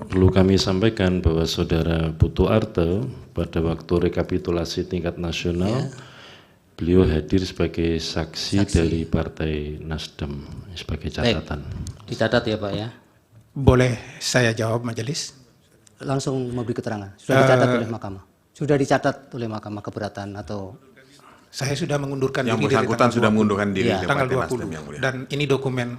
Perlu kami sampaikan bahwa Saudara Putu Arte pada waktu rekapitulasi tingkat nasional, beliau hadir sebagai saksi dari Partai Nasdem sebagai catatan. Baik, dicatat ya Pak ya. Boleh saya jawab majelis? Langsung memberi keterangan. Sudah dicatat oleh Mahkamah. Sudah dicatat oleh Mahkamah keberatan atau Saya sudah mengundurkan Yang diri dari bersangkutan tanggal sudah 20. mengundurkan diri Iya. ke Tanggal Partai Nasdem, yang 20. mulia. Dan ini dokumen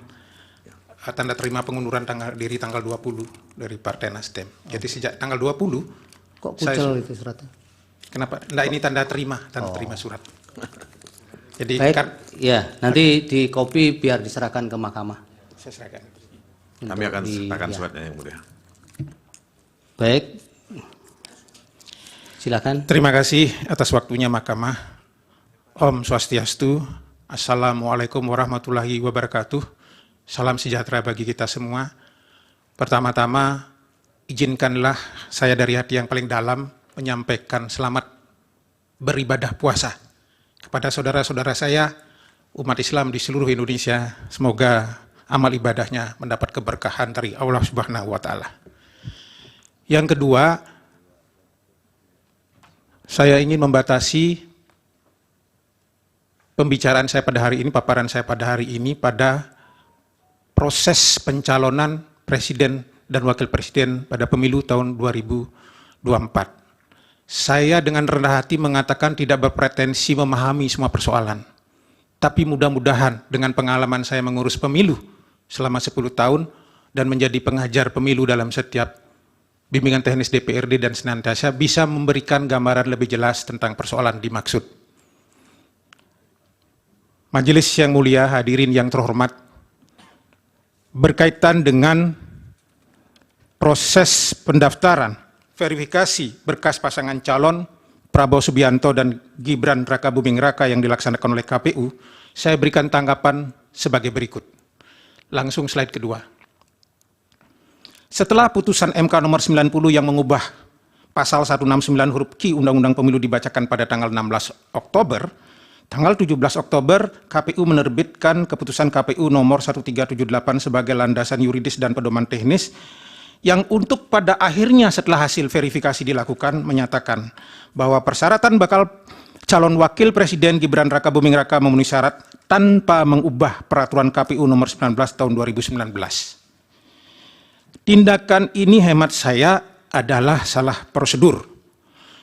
tanda terima pengunduran diri tanggal 20 dari Partai Nasdem. Jadi sejak tanggal 20, kok Saya kucel itu suratnya? kenapa? Nah, ini tanda terima surat. Jadi Baik, kan ya nanti di copy biar diserahkan ke Mahkamah. saya serahkan. Kami akan serahkan ya. suratnya, yang mulia. Baik, silakan. Terima kasih atas waktunya Mahkamah. Om Swastiastu. Assalamualaikum warahmatullahi wabarakatuh. Salam sejahtera bagi kita semua. Pertama-tama, izinkanlah saya dari hati yang paling dalam menyampaikan selamat beribadah puasa kepada saudara-saudara saya, umat Islam di seluruh Indonesia. Semoga amal ibadahnya mendapat keberkahan dari Allah Subhanahu wa Ta'ala. Yang kedua, saya ingin membatasi pembicaraan saya pada hari ini, paparan saya pada hari ini pada proses pencalonan presiden dan wakil presiden pada pemilu tahun 2024. Saya dengan rendah hati mengatakan tidak berpretensi memahami semua persoalan. Tapi mudah-mudahan dengan pengalaman saya mengurus pemilu selama 10 tahun dan menjadi pengajar pemilu dalam setiap bimbingan teknis DPRD dan senantiasa bisa memberikan gambaran lebih jelas tentang persoalan dimaksud. Majelis yang mulia, hadirin yang terhormat, berkaitan dengan proses pendaftaran, verifikasi berkas pasangan calon Prabowo Subianto dan Gibran Rakabuming Raka yang dilaksanakan oleh KPU, saya berikan tanggapan sebagai berikut. Langsung slide kedua. Setelah putusan MK nomor 90 yang mengubah pasal 169 huruf Q Undang-Undang Pemilu dibacakan pada tanggal 16 Oktober, tanggal 17 Oktober KPU menerbitkan keputusan KPU nomor 1378 sebagai landasan yuridis dan pedoman teknis yang untuk pada akhirnya setelah hasil verifikasi dilakukan menyatakan bahwa persyaratan bakal calon wakil presiden Gibran Rakabuming Raka memenuhi syarat tanpa mengubah peraturan KPU nomor 19 tahun 2019. Tindakan ini hemat saya adalah salah prosedur.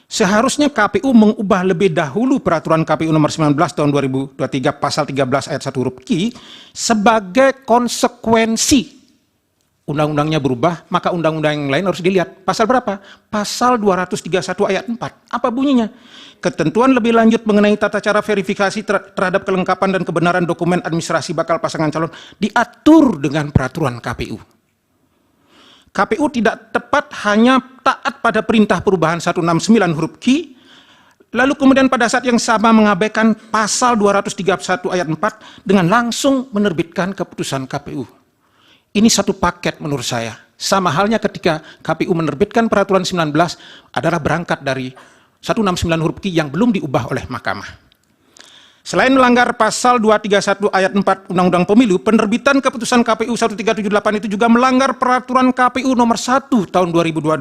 Seharusnya KPU mengubah lebih dahulu peraturan KPU nomor 19 tahun 2023 pasal 13 ayat 1 huruf Q sebagai konsekuensi. Undang-undangnya berubah, maka undang-undang yang lain harus dilihat. Pasal berapa? Pasal 231 ayat 4. Apa bunyinya? Ketentuan lebih lanjut mengenai tata cara verifikasi terhadap kelengkapan dan kebenaran dokumen administrasi bakal pasangan calon diatur dengan peraturan KPU. KPU tidak tepat hanya taat pada perintah perubahan 169 huruf Q, lalu kemudian pada saat yang sama mengabaikan pasal 231 ayat 4 dengan langsung menerbitkan keputusan KPU. Ini satu paket menurut saya. Sama halnya ketika KPU menerbitkan peraturan 19 adalah berangkat dari 169 huruf Q yang belum diubah oleh Mahkamah. Selain melanggar pasal 231 ayat 4 Undang-Undang Pemilu, penerbitan keputusan KPU 1378 itu juga melanggar peraturan KPU nomor 1 tahun 2022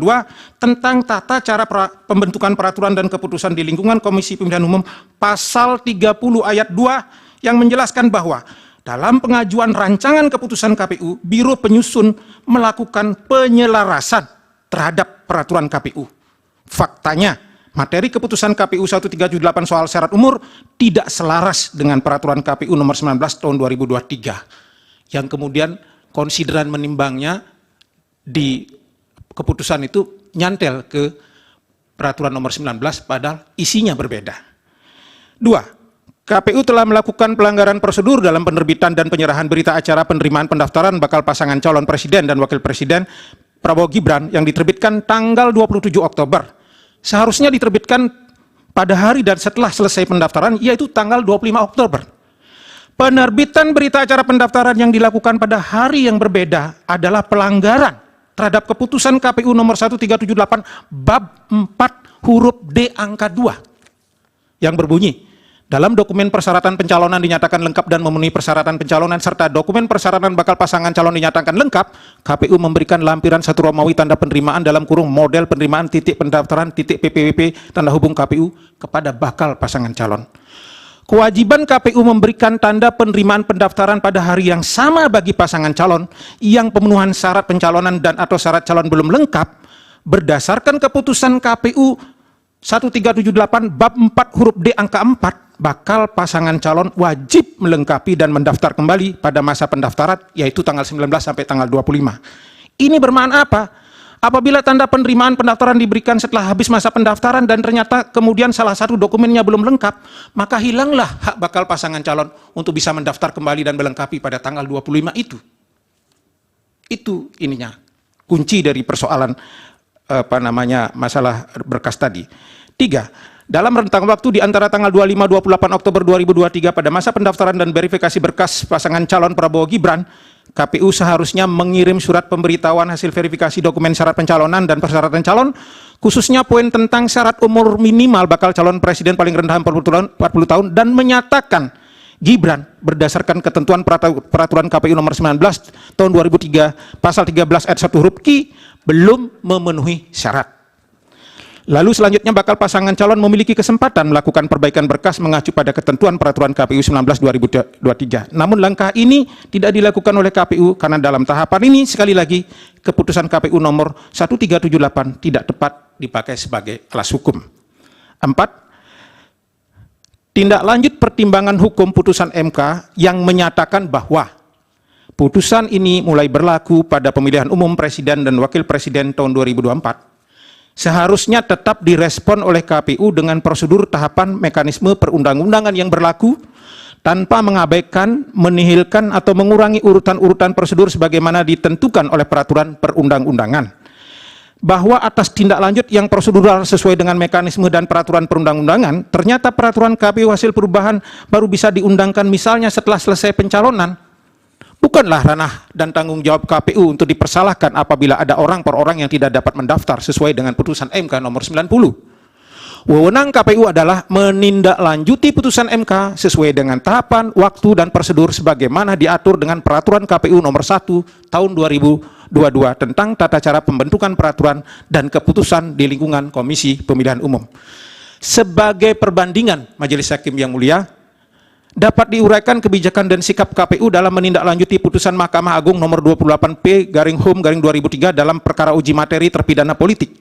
tentang tata cara pembentukan peraturan dan keputusan di lingkungan Komisi Pemilihan Umum pasal 30 ayat 2 yang menjelaskan bahwa dalam pengajuan rancangan keputusan KPU, Biro Penyusun melakukan penyelarasan terhadap peraturan KPU. Faktanya, materi keputusan KPU 1378 soal syarat umur tidak selaras dengan peraturan KPU nomor 19 tahun 2023. Yang kemudian konsideran menimbangnya di keputusan itu nyantel ke peraturan nomor 19 padahal isinya berbeda. 2. KPU telah melakukan pelanggaran prosedur dalam penerbitan dan penyerahan berita acara penerimaan pendaftaran bakal pasangan calon presiden dan wakil presiden Prabowo Gibran yang diterbitkan tanggal 27 Oktober. Seharusnya diterbitkan pada hari dan setelah selesai pendaftaran, yaitu tanggal 25 Oktober. Penerbitan berita acara pendaftaran yang dilakukan pada hari yang berbeda adalah pelanggaran terhadap keputusan KPU nomor 1378 bab 4 huruf D angka 2 yang berbunyi, Dalam dokumen persyaratan pencalonan dinyatakan lengkap dan memenuhi persyaratan pencalonan serta dokumen persyaratan bakal pasangan calon dinyatakan lengkap, KPU memberikan lampiran 1 Romawi tanda penerimaan dalam kurung model penerimaan titik pendaftaran titik PPWP tanda hubung KPU kepada bakal pasangan calon. Kewajiban KPU memberikan tanda penerimaan pendaftaran pada hari yang sama bagi pasangan calon yang pemenuhan syarat pencalonan dan atau syarat calon belum lengkap berdasarkan keputusan KPU 1378 bab 4 huruf D angka 4, bakal pasangan calon wajib melengkapi dan mendaftar kembali pada masa pendaftaran yaitu tanggal 19 sampai tanggal 25. Ini bermakna apa? Apabila tanda penerimaan pendaftaran diberikan setelah habis masa pendaftaran dan ternyata kemudian salah satu dokumennya belum lengkap, maka hilanglah hak bakal pasangan calon untuk bisa mendaftar kembali dan melengkapi pada tanggal 25 itu. Itu ininya, kunci dari persoalan masalah berkas tadi. 3. Dalam rentang waktu di antara tanggal 25-28 Oktober 2023 pada masa pendaftaran dan verifikasi berkas pasangan calon Prabowo Gibran, KPU seharusnya mengirim surat pemberitahuan hasil verifikasi dokumen syarat pencalonan dan persyaratan calon, khususnya poin tentang syarat umur minimal bakal calon presiden paling rendah 40 tahun dan menyatakan Gibran berdasarkan ketentuan peraturan KPU nomor 19 tahun 2003 pasal 13 ayat 1 huruf Q belum memenuhi syarat. Lalu selanjutnya bakal pasangan calon memiliki kesempatan melakukan perbaikan berkas mengacu pada ketentuan peraturan KPU 19/2023. Namun langkah ini tidak dilakukan oleh KPU karena dalam tahapan ini sekali lagi keputusan KPU nomor 1378 tidak tepat dipakai sebagai alas hukum. 4. Tindak lanjut pertimbangan hukum putusan MK yang menyatakan bahwa putusan ini mulai berlaku pada pemilihan umum presiden dan wakil presiden tahun 2024 seharusnya tetap direspon oleh KPU dengan prosedur tahapan mekanisme perundang-undangan yang berlaku tanpa mengabaikan, menihilkan atau mengurangi urutan-urutan prosedur sebagaimana ditentukan oleh peraturan perundang-undangan. Bahwa atas tindak lanjut yang prosedural sesuai dengan mekanisme dan peraturan perundang-undangan, ternyata peraturan KPU hasil perubahan baru bisa diundangkan misalnya setelah selesai pencalonan. Bukanlah ranah dan tanggung jawab KPU untuk dipersalahkan apabila ada orang per orang yang tidak dapat mendaftar sesuai dengan putusan MK nomor 90. Wewenang KPU adalah menindaklanjuti putusan MK sesuai dengan tahapan, waktu, dan prosedur sebagaimana diatur dengan peraturan KPU nomor 1 tahun 2022 tentang tata cara pembentukan peraturan dan keputusan di lingkungan Komisi Pemilihan Umum. Sebagai perbandingan, Majelis Hakim yang mulia, dapat diuraikan kebijakan dan sikap KPU dalam menindaklanjuti putusan Mahkamah Agung nomor 28P/Hum/2003 dalam perkara uji materi terpidana politik.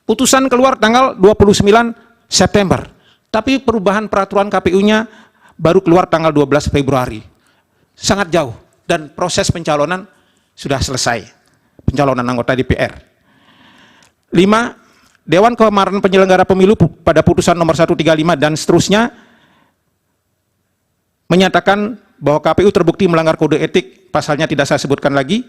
Putusan keluar tanggal 29 September, tapi perubahan peraturan KPU-nya baru keluar tanggal 12 Februari. Sangat jauh dan proses pencalonan sudah selesai. Pencalonan anggota DPR. 5. Dewan Kehormatan Penyelenggara Pemilu pada putusan nomor 135 dan seterusnya menyatakan bahwa KPU terbukti melanggar kode etik, pasalnya tidak saya sebutkan lagi.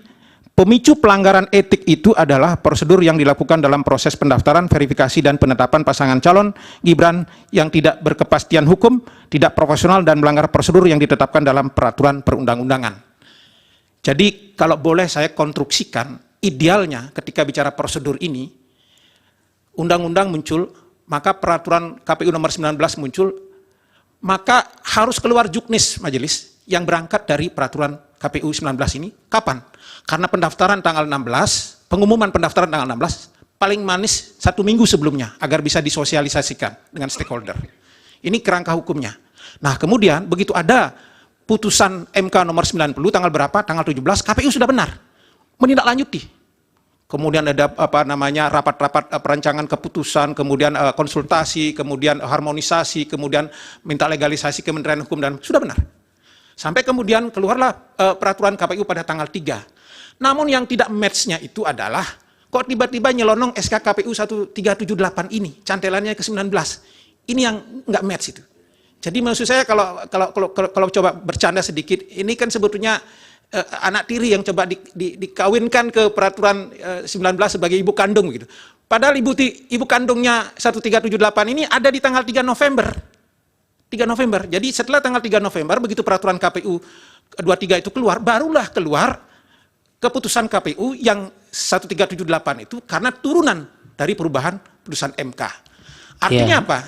Pemicu pelanggaran etik itu adalah prosedur yang dilakukan dalam proses pendaftaran, verifikasi, dan penetapan pasangan calon Gibran yang tidak berkepastian hukum, tidak profesional, dan melanggar prosedur yang ditetapkan dalam peraturan perundang-undangan. Jadi kalau boleh saya konstruksikan, idealnya ketika bicara prosedur ini, undang-undang muncul, maka peraturan KPU nomor 19 muncul, maka harus keluar juknis majelis yang berangkat dari peraturan KPU 19 ini. Kapan? Karena pendaftaran tanggal 16, pengumuman pendaftaran tanggal 16, paling manis 1 minggu sebelumnya, agar bisa disosialisasikan dengan stakeholder. Ini kerangka hukumnya. Nah kemudian begitu ada putusan MK nomor 90 tanggal berapa? Tanggal 17, KPU sudah benar menindaklanjuti. Kemudian ada rapat-rapat perancangan keputusan, kemudian konsultasi, kemudian harmonisasi, kemudian minta legalisasi Kementerian Hukum dan sudah benar. Sampai kemudian keluarlah peraturan KPU pada tanggal 3. Namun yang tidak match-nya itu adalah kok tiba-tiba nyelonong SK KPU 1378 ini, cantelannya ke 19. Ini yang nggak match itu. Jadi maksud saya kalau coba bercanda sedikit, ini kan sebetulnya anak tiri yang coba dikawinkan ke peraturan 19 sebagai ibu kandung gitu. Padahal ibu kandungnya 1378 ini ada di tanggal 3 November. 3 November. Jadi setelah tanggal 3 November begitu peraturan KPU 23 itu keluar, barulah keluar keputusan KPU yang 1378 itu karena turunan dari perubahan putusan MK. Artinya apa?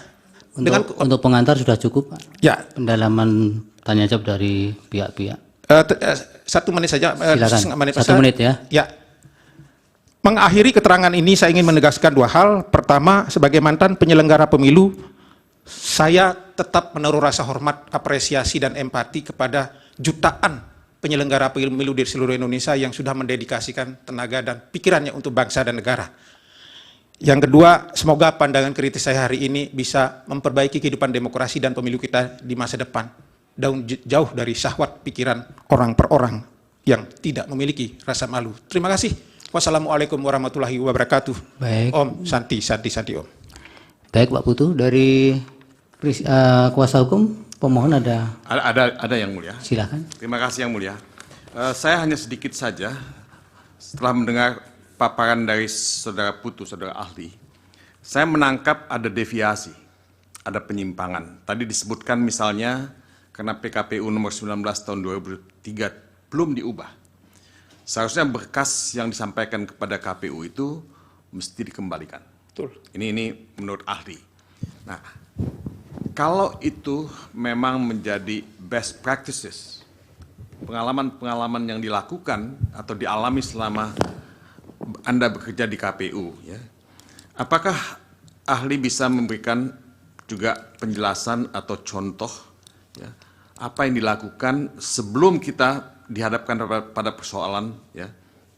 Untuk pengantar sudah cukup, Pak. Ya, Pendalaman tanya jawab dari pihak-pihak. 1 menit saja. Silakan. setengah menit 1 menit ya. Ya. Mengakhiri keterangan ini saya ingin menegaskan 2 hal. Pertama, sebagai mantan penyelenggara pemilu, saya tetap menaruh rasa hormat, apresiasi, dan empati kepada jutaan penyelenggara pemilu di seluruh Indonesia yang sudah mendedikasikan tenaga dan pikirannya untuk bangsa dan negara. Yang kedua, semoga pandangan kritis saya hari ini bisa memperbaiki kehidupan demokrasi dan pemilu kita di masa depan, jauh dari syahwat pikiran orang per orang yang tidak memiliki rasa malu. Terima kasih. Wassalamualaikum warahmatullahi wabarakatuh. Baik. Om, Santi Om. Baik, Pak Putu, dari kuasa hukum pemohon ada. Ada yang mulia. Silakan. Terima kasih yang mulia. Saya hanya sedikit saja setelah mendengar paparan dari saudara Putu, saudara ahli, saya menangkap ada deviasi, ada penyimpangan. Tadi disebutkan misalnya karena PKPU nomor 19 tahun 2003 belum diubah. Seharusnya berkas yang disampaikan kepada KPU itu mesti dikembalikan. Betul. Ini menurut ahli. Nah, kalau itu memang menjadi best practices, pengalaman-pengalaman yang dilakukan atau dialami selama Anda bekerja di KPU, ya, apakah ahli bisa memberikan juga penjelasan atau contoh, ya, apa yang dilakukan sebelum kita dihadapkan pada persoalan, ya,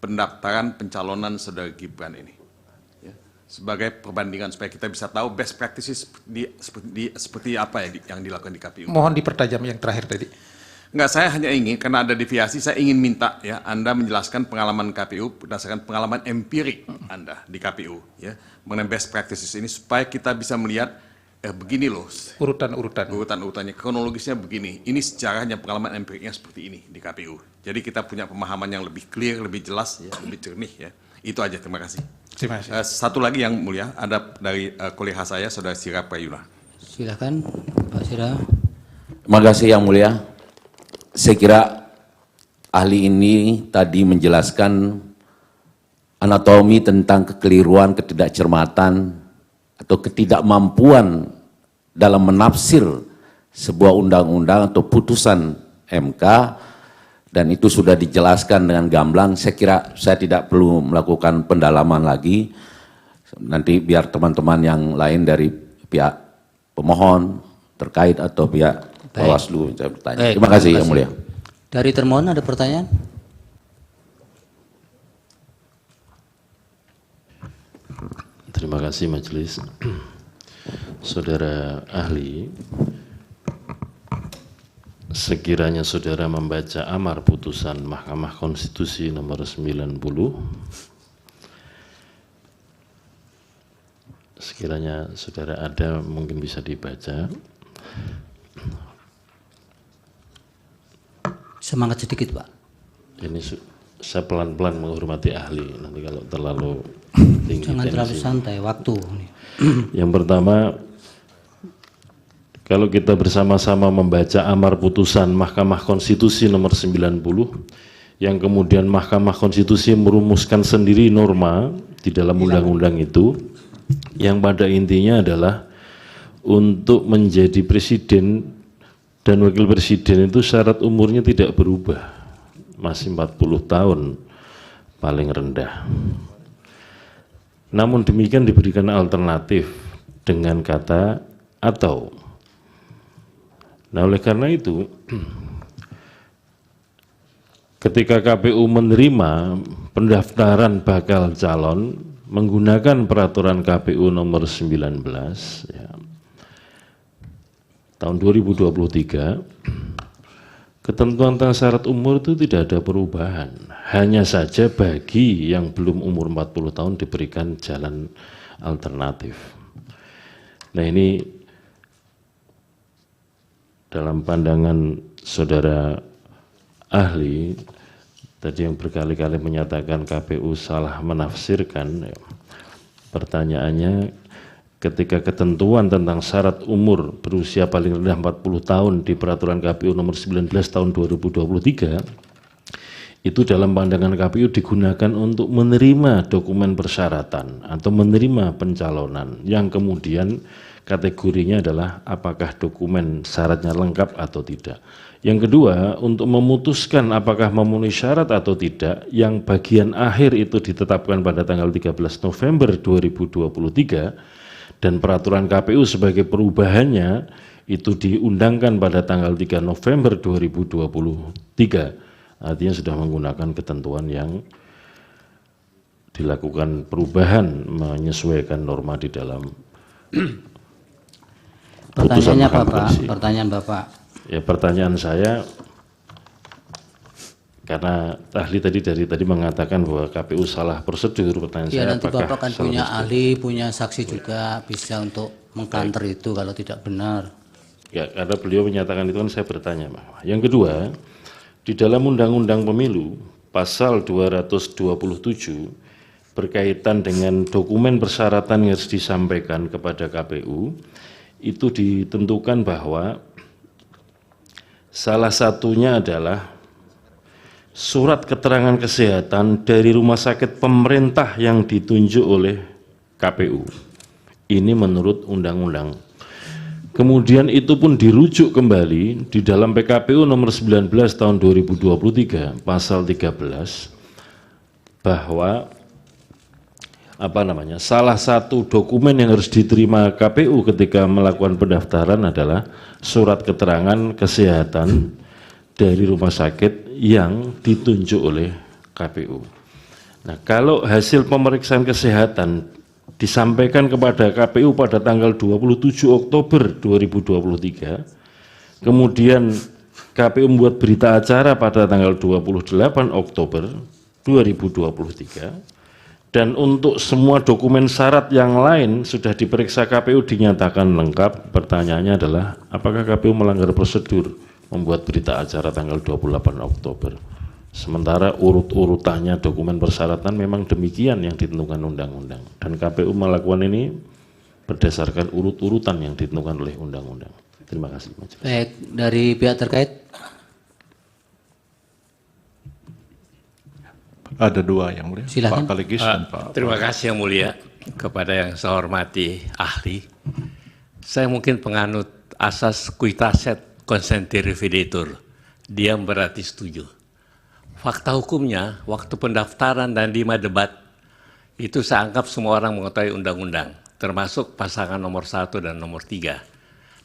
pendaftaran pencalonan saudara Gibran ini, ya, sebagai perbandingan supaya kita bisa tahu best practices seperti apa yang dilakukan di KPU. Mohon dipertajam yang terakhir tadi. Enggak, saya hanya ingin, karena ada deviasi, saya ingin minta, ya, Anda menjelaskan pengalaman KPU berdasarkan pengalaman empirik Anda di KPU, ya, mengenai best practices ini supaya kita bisa melihat begini loh urutan-urutannya, kronologisnya begini, ini sejarahnya, pengalaman empiriknya seperti ini di KPU. Jadi kita punya pemahaman yang lebih clear, lebih jelas, ya, lebih jernih, ya. Itu aja, terima kasih. Terima kasih. Satu lagi yang mulia, ada dari kolega saya, saudara Sira Prayuna. Silakan, Pak Sira. Terima kasih yang mulia. Saya kira ahli ini tadi menjelaskan anatomi tentang kekeliruan, ketidakcermatan, atau ketidakmampuan dalam menafsir sebuah undang-undang atau putusan MK, dan itu sudah dijelaskan dengan gamblang. Saya kira saya tidak perlu melakukan pendalaman lagi. Nanti biar teman-teman yang lain dari pihak pemohon terkait atau pihak Bawaslu saya bertanya. Baik, terima kasih yang mulia. Dari termohon ada pertanyaan? Terima kasih majelis. Saudara ahli, sekiranya saudara membaca amar putusan Mahkamah Konstitusi nomor 90, sekiranya saudara ada mungkin bisa dibaca. Semangat sedikit, Pak. Ini saya pelan-pelan menghormati ahli, nanti kalau terlalu tinggi Jangan terlalu tensi. santai, waktu. Yang pertama, kalau kita bersama-sama membaca amar putusan Mahkamah Konstitusi nomor 90, yang kemudian Mahkamah Konstitusi merumuskan sendiri norma di dalam undang-undang itu, yang pada intinya adalah untuk menjadi presiden dan wakil presiden itu syarat umurnya tidak berubah, masih 40 tahun paling rendah. Namun demikian diberikan alternatif dengan kata atau. Nah, oleh karena itu ketika KPU menerima pendaftaran bakal calon menggunakan peraturan KPU nomor 19 ya, tahun 2023, ketentuan tentang syarat umur itu tidak ada perubahan. Hanya saja bagi yang belum umur 40 tahun diberikan jalan alternatif. Nah, ini dalam pandangan saudara ahli tadi yang berkali-kali menyatakan KPU salah menafsirkan, ya, pertanyaannya, ketika ketentuan tentang syarat umur berusia paling rendah 40 tahun di peraturan KPU nomor 19 tahun 2023, itu dalam pandangan KPU digunakan untuk menerima dokumen persyaratan atau menerima pencalonan yang kemudian kategorinya adalah apakah dokumen syaratnya lengkap atau tidak. Yang kedua, untuk memutuskan apakah memenuhi syarat atau tidak, yang bagian akhir itu ditetapkan pada tanggal 13 November 2023 dan peraturan KPU sebagai perubahannya itu diundangkan pada tanggal 3 November 2023. Artinya sudah menggunakan ketentuan yang dilakukan perubahan menyesuaikan norma di dalam putusan Pertanyaannya Mahkamah Bapak, Konstitusi. pertanyaan Bapak. Ya, pertanyaan saya, karena ahli tadi mengatakan bahwa KPU salah prosedur, pertanyaan Ya saya nanti apakah Bapak kan salah punya prosedur? ahli, punya saksi juga, bisa untuk mengkanter itu kalau tidak benar. Ya, karena beliau menyatakan itu kan saya bertanya. Yang kedua, di dalam Undang-Undang Pemilu pasal 227 berkaitan dengan dokumen persyaratan yang harus disampaikan kepada KPU, itu ditentukan bahwa salah satunya adalah surat keterangan kesehatan dari rumah sakit pemerintah yang ditunjuk oleh KPU. Ini menurut undang-undang. Kemudian itu pun dirujuk kembali di dalam PKPU nomor 19 tahun 2023 pasal 13 bahwa salah satu dokumen yang harus diterima KPU ketika melakukan pendaftaran adalah surat keterangan kesehatan dari rumah sakit yang ditunjuk oleh KPU. Nah, kalau hasil pemeriksaan kesehatan disampaikan kepada KPU pada tanggal 27 Oktober 2023, kemudian KPU membuat berita acara pada tanggal 28 Oktober 2023, dan untuk semua dokumen syarat yang lain sudah diperiksa KPU dinyatakan lengkap. Pertanyaannya adalah apakah KPU melanggar prosedur membuat berita acara tanggal 28 Oktober? Sementara urut-urutannya dokumen persyaratan memang demikian yang ditentukan undang-undang. Dan KPU melakukan ini berdasarkan urut-urutan yang ditentukan oleh undang-undang. Terima kasih. Baik, dari pihak terkait. Ada dua yang mulia. Silakan. Pak Kaligis dan Pak. Terima kasih yang mulia kepada yang saya hormati ahli. Saya mungkin penganut asas quitaset consentire videtur. Diam berarti setuju. Fakta hukumnya, waktu pendaftaran dan 5 debat, itu saya anggap semua orang mengetahui undang-undang, termasuk pasangan nomor 1 dan nomor 3.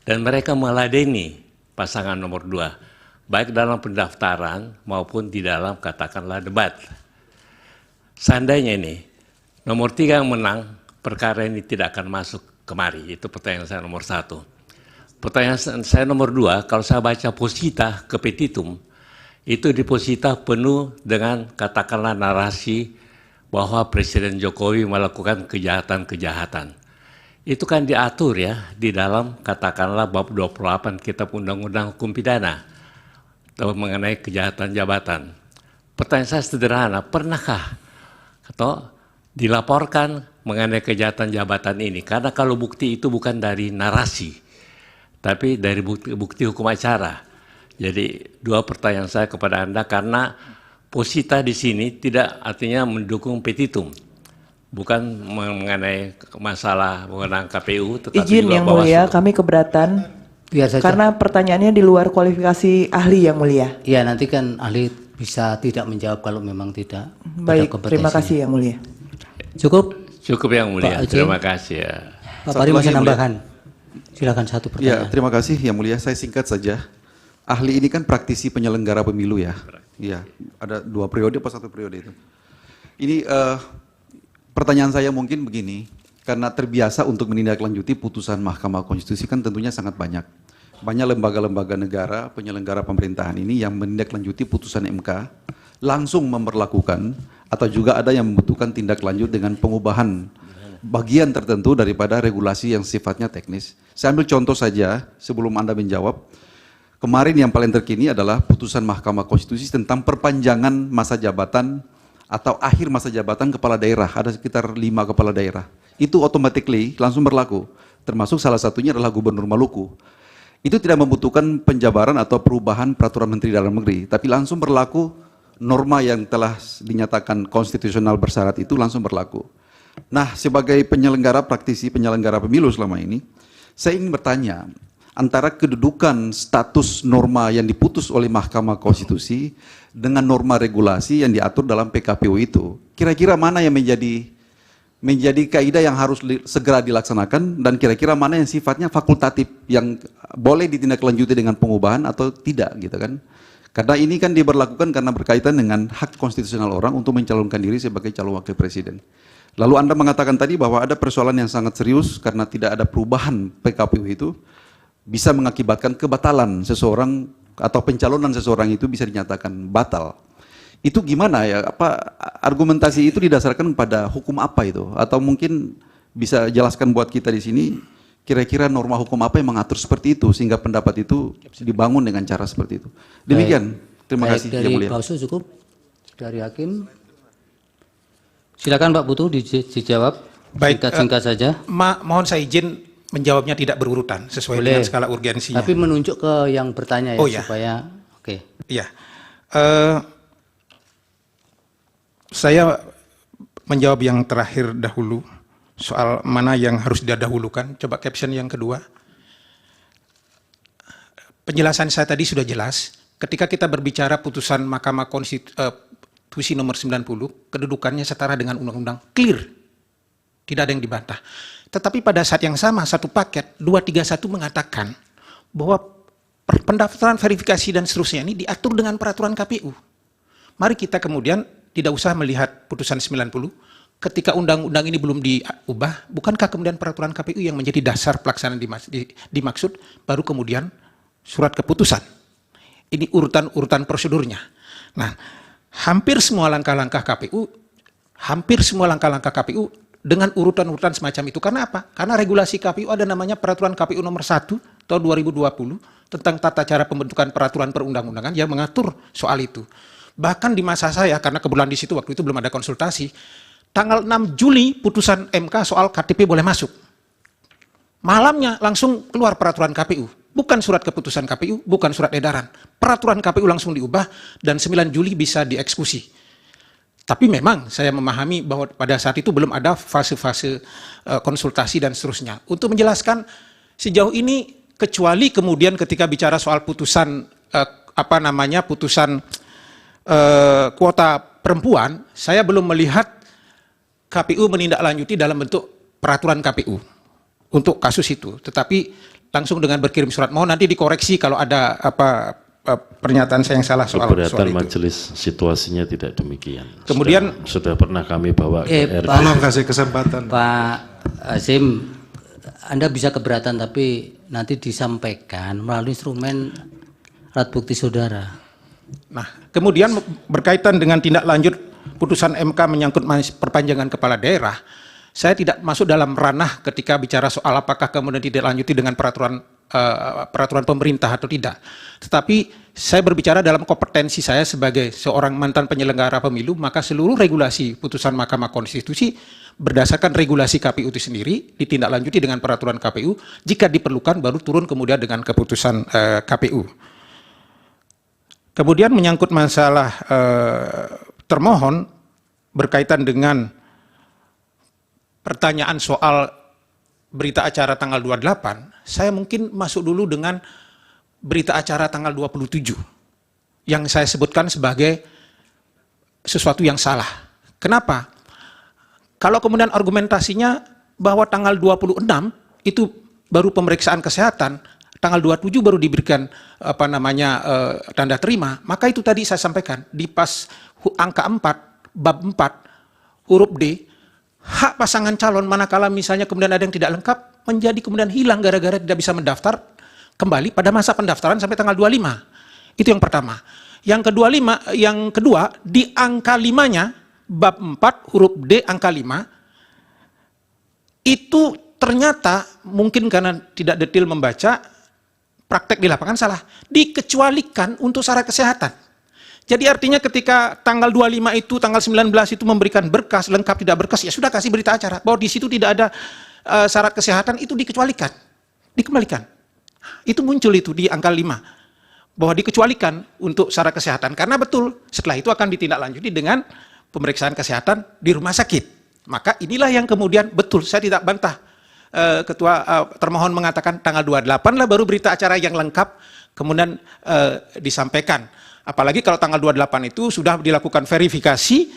Dan mereka meladeni pasangan nomor 2, baik dalam pendaftaran maupun di dalam katakanlah debat. Seandainya ini, nomor 3 yang menang, perkara ini tidak akan masuk kemari. Itu pertanyaan saya nomor 1. Pertanyaan saya nomor 2, kalau saya baca posita ke petitum, itu diposita penuh dengan katakanlah narasi bahwa Presiden Jokowi melakukan kejahatan-kejahatan. Itu kan diatur ya di dalam katakanlah bab 28 Kitab Undang-Undang Hukum Pidana mengenai kejahatan jabatan. Pertanyaan saya sederhana, pernahkah atau dilaporkan mengenai kejahatan jabatan ini? Karena kalau bukti itu bukan dari narasi, tapi dari bukti hukum acara. Jadi dua pertanyaan saya kepada Anda, karena posita di sini tidak artinya mendukung petitum, bukan mengenai masalah mengenai KPU, tetapi izin juga yang mulia, Bawaslu. kami keberatan Biar saja. karena pertanyaannya di luar kualifikasi ahli yang mulia. Ya nanti kan ahli bisa tidak menjawab kalau memang tidak ada Baik, kompetensinya. terima kasih yang mulia. Cukup? Cukup yang mulia, Pak Aceh. terima kasih ya. Pak Satu Pari lagi, masih yang mulia. nambahkan. Silakan satu Ya, pertanyaan. terima kasih yang mulia. Saya singkat saja. Ahli ini kan praktisi penyelenggara pemilu ya. Iya, ada 2 periode apa 1 periode itu. Ini pertanyaan saya mungkin begini, karena terbiasa untuk menindaklanjuti putusan Mahkamah Konstitusi kan tentunya sangat banyak. Banyak lembaga-lembaga negara, penyelenggara pemerintahan ini yang menindaklanjuti putusan MK, langsung memperlakukan atau juga ada yang membutuhkan tindak lanjut dengan pengubahan bagian tertentu daripada regulasi yang sifatnya teknis. Saya ambil contoh saja sebelum Anda menjawab. Kemarin yang paling terkini adalah putusan Mahkamah Konstitusi tentang perpanjangan masa jabatan atau akhir masa jabatan kepala daerah. Ada sekitar 5 kepala daerah. Itu automatically langsung berlaku. Termasuk salah satunya adalah Gubernur Maluku. Itu tidak membutuhkan penjabaran atau perubahan peraturan Menteri Dalam Negeri, tapi langsung berlaku norma yang telah dinyatakan konstitusional bersyarat itu langsung berlaku. Nah, sebagai penyelenggara praktisi penyelenggara pemilu selama ini, Saya ingin bertanya, antara kedudukan status norma yang diputus oleh Mahkamah Konstitusi dengan norma regulasi yang diatur dalam PKPU itu, kira-kira mana yang menjadi kaidah yang harus segera dilaksanakan, dan kira-kira mana yang sifatnya fakultatif yang boleh ditindaklanjuti dengan pengubahan atau tidak gitu kan? Karena ini kan diberlakukan karena berkaitan dengan hak konstitusional orang untuk mencalonkan diri sebagai calon wakil presiden. Lalu Anda mengatakan tadi bahwa ada persoalan yang sangat serius karena tidak ada perubahan PKPU itu bisa mengakibatkan kebatalan seseorang atau pencalonan seseorang itu bisa dinyatakan batal. Itu gimana ya? Apa argumentasi itu didasarkan pada hukum apa itu? Atau mungkin bisa jelaskan buat kita di sini kira-kira norma hukum apa yang mengatur seperti itu sehingga pendapat itu dibangun dengan cara seperti itu. Demikian. Terima kasih. Dari Yang Mulia. Bawaslu cukup. Dari Hakim. Silakan Pak Putu dijawab. Baik, Singkat saja. Mohon saya izin menjawabnya tidak berurutan sesuai dengan skala urgensinya. Tapi menunjuk ke yang bertanya ya, Oh, ya. supaya oke. Iya. Saya menjawab yang terakhir dahulu soal mana yang harus didahulukan. Coba caption yang kedua. Penjelasan saya tadi sudah jelas. Ketika kita berbicara putusan Mahkamah Konstitusi nomor 90, kedudukannya setara dengan undang-undang, clear. Tidak ada yang dibantah. Tetapi pada saat yang sama, satu paket 231 mengatakan bahwa pendaftaran, verifikasi dan seterusnya ini diatur dengan peraturan KPU. Mari kita kemudian tidak usah melihat putusan 90, ketika undang-undang ini belum diubah, bukankah kemudian peraturan KPU yang menjadi dasar pelaksanaan dimaksud, baru kemudian surat keputusan. Ini urutan-urutan prosedurnya. Nah, hampir semua langkah-langkah KPU dengan urutan-urutan semacam itu. Karena apa? Karena regulasi KPU ada namanya peraturan KPU nomor 1 tahun 2020 tentang tata cara pembentukan peraturan perundang-undangan yang mengatur soal itu. Bahkan di masa saya, karena kebetulan di situ waktu itu belum ada konsultasi, tanggal 6 Juli putusan MK soal KTP boleh masuk. Malamnya langsung keluar peraturan KPU. Bukan surat keputusan KPU, bukan surat edaran. Peraturan KPU langsung diubah dan 9 Juli bisa dieksekusi. Tapi memang saya memahami bahwa pada saat itu belum ada fase-fase konsultasi dan seterusnya. Untuk menjelaskan sejauh ini, kecuali kemudian ketika bicara soal putusan putusan kuota perempuan, saya belum melihat KPU menindaklanjuti dalam bentuk peraturan KPU untuk kasus itu. Tetapi langsung dengan berkirim surat, mohon nanti dikoreksi kalau ada pernyataan saya yang salah soal itu. Keberatan majelis situasinya tidak demikian. Kemudian sudah pernah kami bawa ke RT. Tolong kasih kesempatan. Pak Hasim, Anda bisa keberatan tapi nanti disampaikan melalui instrumen alat bukti saudara. Nah, kemudian berkaitan dengan tindak lanjut putusan MK menyangkut perpanjangan kepala daerah, saya tidak masuk dalam ranah ketika bicara soal apakah kemudian tidak lanjuti dengan peraturan pemerintah atau tidak. Tetapi saya berbicara dalam kompetensi saya sebagai seorang mantan penyelenggara pemilu, maka seluruh regulasi putusan Mahkamah Konstitusi berdasarkan regulasi KPU itu sendiri ditindaklanjuti dengan peraturan KPU, jika diperlukan baru turun kemudian dengan keputusan KPU. Kemudian menyangkut masalah termohon berkaitan dengan pertanyaan soal berita acara tanggal 28, saya mungkin masuk dulu dengan berita acara tanggal 27 yang saya sebutkan sebagai sesuatu yang salah. Kenapa? Kalau kemudian argumentasinya bahwa tanggal 26 itu baru pemeriksaan kesehatan, tanggal 27 baru diberikan tanda terima, maka itu tadi saya sampaikan di pas angka 4 bab 4 huruf D, hak pasangan calon manakala misalnya kemudian ada yang tidak lengkap menjadi kemudian hilang gara-gara tidak bisa mendaftar kembali pada masa pendaftaran sampai tanggal 25. Itu yang pertama. Yang kedua di angka 5-nya bab 4 huruf D angka 5 itu ternyata mungkin karena tidak detail membaca, praktek di lapangan salah, dikecualikan untuk syarat kesehatan. Jadi artinya ketika tanggal 25 itu, tanggal 19 itu memberikan berkas, lengkap tidak berkas, ya sudah kasih berita acara. Bahwa di situ tidak ada syarat kesehatan, itu dikecualikan. Dikembalikan. Itu muncul itu di angka 5. Bahwa dikecualikan untuk syarat kesehatan. Karena betul, setelah itu akan ditindaklanjuti dengan pemeriksaan kesehatan di rumah sakit. Maka inilah yang kemudian betul, saya tidak bantah Ketua termohon mengatakan tanggal 28 lah baru berita acara yang lengkap kemudian disampaikan. Apalagi kalau tanggal 28 itu sudah dilakukan verifikasi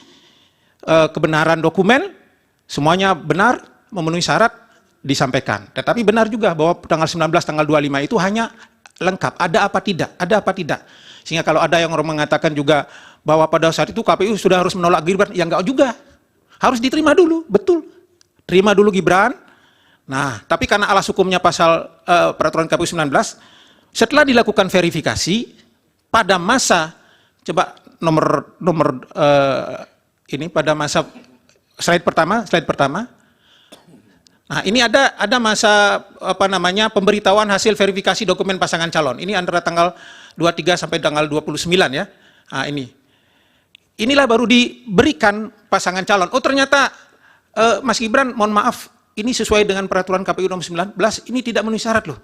kebenaran dokumen, semuanya benar, memenuhi syarat, disampaikan. Tetapi benar juga bahwa tanggal 19, tanggal 25 itu hanya lengkap, ada apa tidak. Sehingga kalau ada yang orang mengatakan juga bahwa pada saat itu KPU sudah harus menolak Gibran, ya enggak juga. Harus diterima dulu, betul. Terima dulu Gibran. Nah, tapi karena alas hukumnya pasal peraturan KPU 19, setelah dilakukan verifikasi pada masa coba nomor ini pada masa slide pertama. Nah, ini ada masa pemberitahuan hasil verifikasi dokumen pasangan calon. Ini antara tanggal 23 sampai tanggal 29 ya. Nah, inilah baru diberikan pasangan calon. Oh, ternyata Mas Gibran, mohon maaf, ini sesuai dengan peraturan KPU nomor 19, ini tidak memenuhi syarat loh.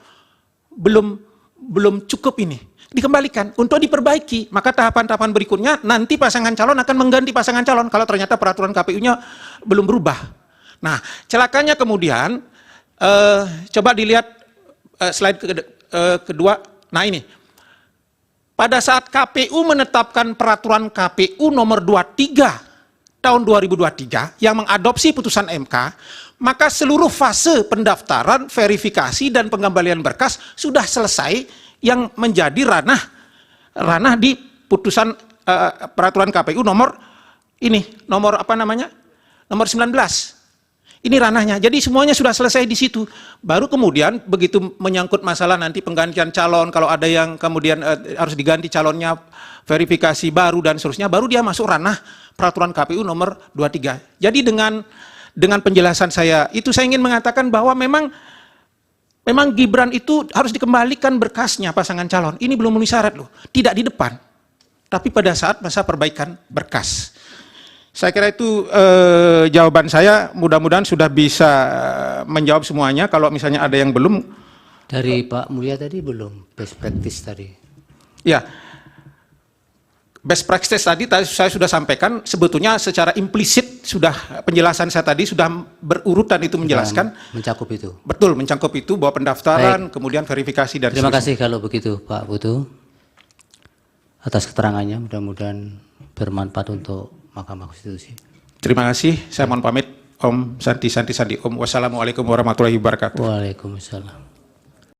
Belum cukup ini. Dikembalikan untuk diperbaiki. Maka tahapan-tahapan berikutnya nanti pasangan calon akan mengganti pasangan calon kalau ternyata peraturan KPU-nya belum berubah. Nah, celakanya kemudian coba dilihat slide kedua. Nah, ini. Pada saat KPU menetapkan peraturan KPU nomor 23 tahun 2023 yang mengadopsi putusan MK, maka seluruh fase pendaftaran, verifikasi, dan pengembalian berkas sudah selesai yang menjadi ranah di putusan peraturan KPU nomor 19. Ini ranahnya. Jadi semuanya sudah selesai di situ. Baru kemudian begitu menyangkut masalah nanti penggantian calon, kalau ada yang kemudian harus diganti calonnya, verifikasi baru dan seterusnya, baru dia masuk ranah peraturan KPU nomor 23. Jadi dengan penjelasan saya, itu saya ingin mengatakan bahwa memang Gibran itu harus dikembalikan berkasnya pasangan calon. Ini belum memenuhi syarat loh. Tidak di depan, tapi pada saat masa perbaikan berkas. Saya kira itu jawaban saya, mudah-mudahan sudah bisa menjawab semuanya. Kalau misalnya ada yang belum. Dari Pak Mulya tadi belum, best practice tadi. Ya, best practice tadi saya sudah sampaikan, sebetulnya secara implisit sudah penjelasan saya tadi sudah berurutan itu menjelaskan. Mencakup itu. Betul, mencakup itu bahwa pendaftaran, kemudian verifikasi dan terima kasih kalau begitu Pak Putu atas keterangannya, mudah-mudahan bermanfaat untuk Mahkamah Konstitusi. Terima kasih, saya mohon pamit. Om Santi Om. Wassalamualaikum warahmatullahi wabarakatuh. Waalaikumsalam.